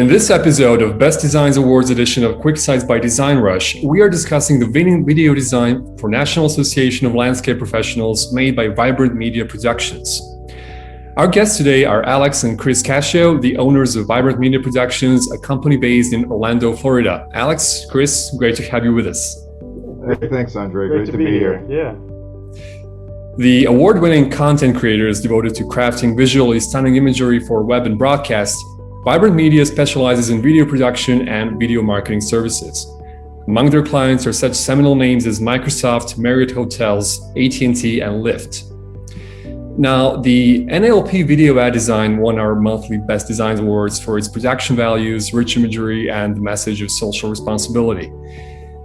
In this episode of Best Designs Awards edition of QuickSights by DesignRush, we are discussing the video design for National Association of Landscape Professionals made by Vibrant Media Productions. Our guests today are Alex and Chris Cascio, the owners of Vibrant Media Productions, a company based in Orlando, Florida. Alex, Chris, great to have you with us. Hey, thanks, Andre. Great to be here. Yeah. The award-winning content creators devoted to crafting visually stunning imagery for web and broadcast, Vibrant Media specializes in video production and video marketing services. Among their clients are such seminal names as Microsoft, Marriott Hotels, AT&T, and Lyft. Now, the NALP Video Ad Design won our monthly Best Designs Awards for its production values, rich imagery, and the message of social responsibility.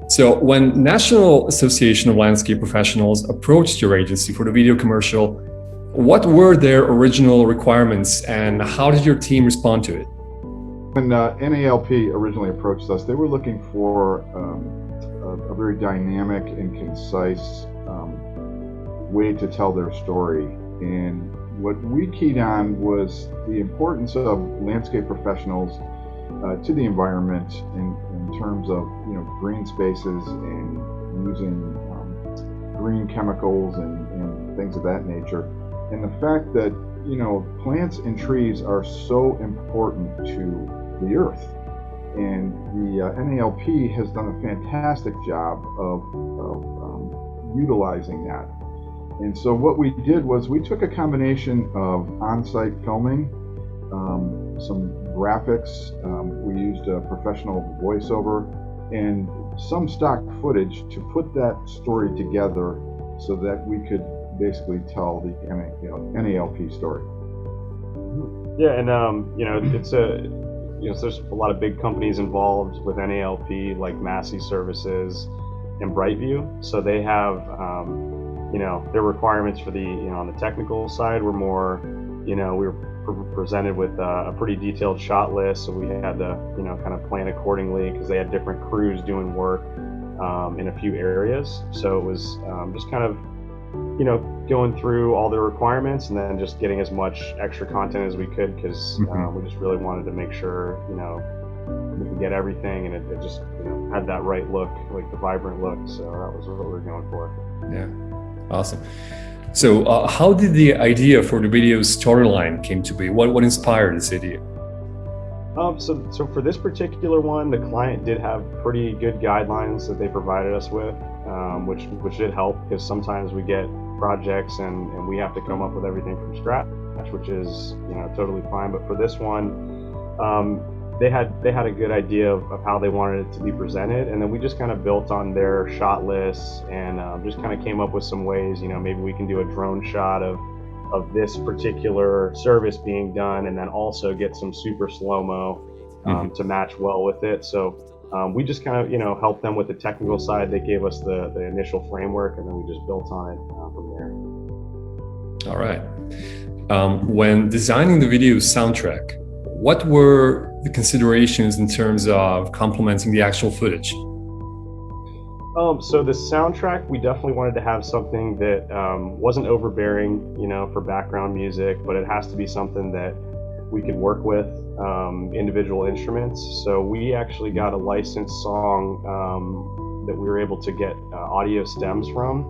So when National Association of Landscape Professionals approached your agency for the video commercial, what were their original requirements and how did your team respond to it? When NALP originally approached us, they were looking for a very dynamic and concise way to tell their story. And what we keyed on was the importance of landscape professionals to the environment in terms of green spaces and using green chemicals and things of that nature. And the fact that plants and trees are so important to the earth, and the NALP has done a fantastic job of utilizing that. And so what we did was we took a combination of on-site filming, some graphics, we used a professional voiceover, and some stock footage to put that story together so that we could basically tell the NALP story. Yeah, and it's there's a lot of big companies involved with NALP, like Massey Services and Brightview. So they have their requirements for the on the technical side were more we were presented with a pretty detailed shot list, so we had to kind of plan accordingly because they had different crews doing work in a few areas. So it was just kind of going through all the requirements and then just getting as much extra content as we could because we just really wanted to make sure we could get everything, and it just had that right look, like the vibrant look. So that was what we were going for. Yeah, awesome. So how did the idea for the video storyline came to be? What inspired this idea? So for this particular one, the client did have pretty good guidelines that they provided us with, which did help because sometimes we get projects and we have to come up with everything from scratch, which is totally fine. But for this one, they had a good idea of how they wanted it to be presented, and then we just kind of built on their shot lists and just kind of came up with some ways. Maybe we can do a drone shot of this particular service being done, and then also get some super slow-mo to match well with it. So we just kind of helped them with the technical side. They gave us the initial framework, and then we just built on it from there. All right. When designing the video soundtrack, what were the considerations in terms of complementing the actual footage? So the soundtrack, we definitely wanted to have something that wasn't overbearing, for background music, but it has to be something that we could work with individual instruments. So we actually got a licensed song that we were able to get audio stems from.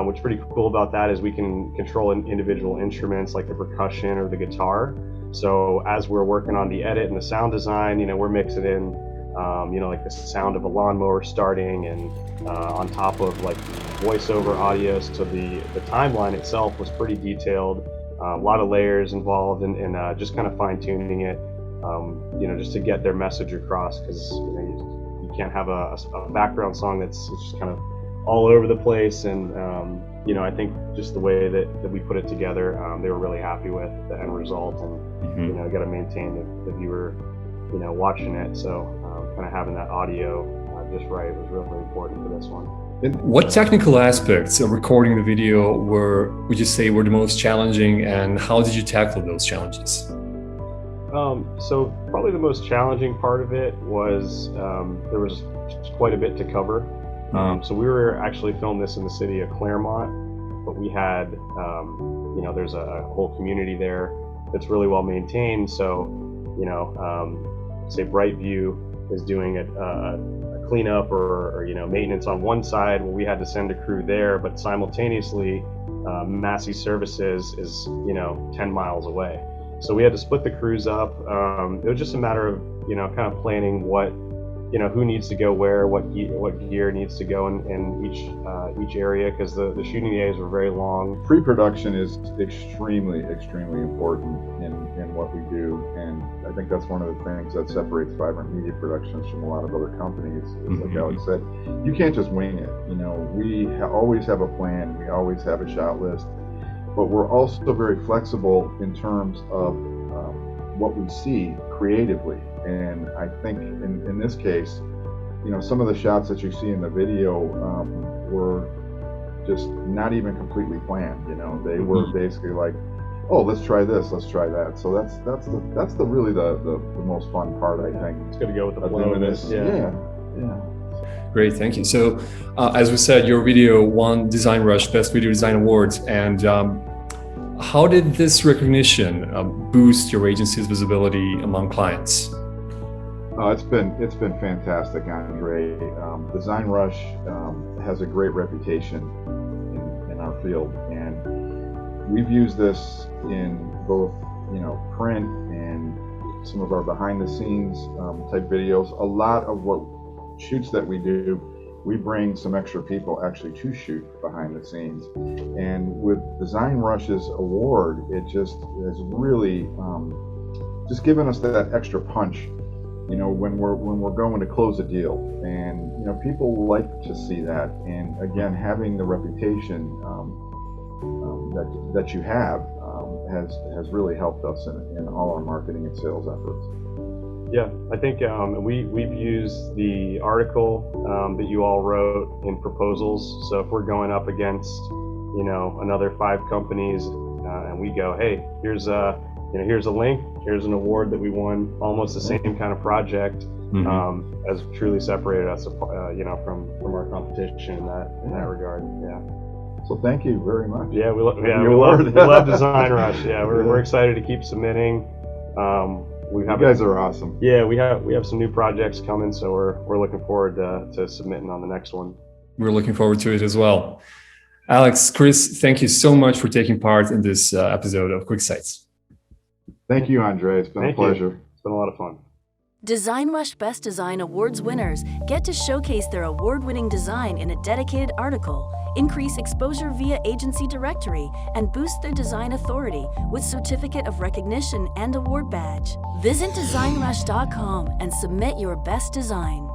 What's pretty cool about that is we can control individual instruments like the percussion or the guitar. So as we're working on the edit and the sound design, we're mixing in like the sound of a lawnmower starting, and on top of like voiceover audio. So the timeline itself was pretty detailed, a lot of layers involved, and just kind of fine tuning it, just to get their message across, because you can't have a background song that's just kind of all over the place. And I think just the way that we put it together, they were really happy with the end result, and got to maintain the viewer watching it. So kind of having that audio just right was really important for this one. And what technical aspects of recording the video would you say were the most challenging, and how did you tackle those challenges? So probably the most challenging part of it was there was quite a bit to cover. So we were actually filming this in the city of Claremont, but we had there's a whole community there that's really well maintained. So say Brightview is doing a cleanup or maintenance on one side, well, we had to send a crew there, but simultaneously Massey Services is 10 miles away. So we had to split the crews up. It was just a matter of kind of planning what who needs to go where, what gear needs to go in each area, because the shooting days were very long. Pre-production is extremely important in what we do, and I think that's one of the things that separates Vibrant Media Productions from a lot of other companies. Is like Alex said, you can't just wing it. We always have a plan, we always have a shot list, but we're also very flexible in terms of what we see creatively. And I think in this case, some of the shots that you see in the video were just not even completely planned. They were basically like, oh, let's try this, let's try that. So that's really the most fun part, I think. It's going to go with the flow of this. Yeah. Great, thank you. So, as we said, your video won DesignRush Best Video Design Awards, and how did this recognition boost your agency's visibility among clients? It's been fantastic, Andre. DesignRush has a great reputation in our field, and we've used this in both print and some of our behind-the-scenes type videos. A lot of what shoots that we do, we bring some extra people actually to shoot behind the scenes, and with DesignRush's award, it just has really just given us that extra punch. When we're going to close a deal, and people like to see that. And again, having the reputation that you have has really helped us in all our marketing and sales efforts. Yeah, I think we've used the article that you all wrote in proposals. So if we're going up against another 5 companies, and we go, hey, here's a link, here's an award that we won, almost the same kind of project, has truly separated us, from our competition in that regard. Yeah. So thank you very much. Yeah, we love DesignRush. Yeah, we're excited to keep submitting. You guys are awesome. Yeah, we have some new projects coming, so we're looking forward to submitting on the next one. We're looking forward to it as well. Alex, Chris, thank you so much for taking part in this episode of QuickSights. Thank you, Andre. It's been a pleasure. It's been a lot of fun. DesignRush Best Design Awards winners get to showcase their award-winning design in a dedicated article, increase exposure via agency directory, and boost their design authority with certificate of recognition and award badge. Visit DesignRush.com and submit your best design.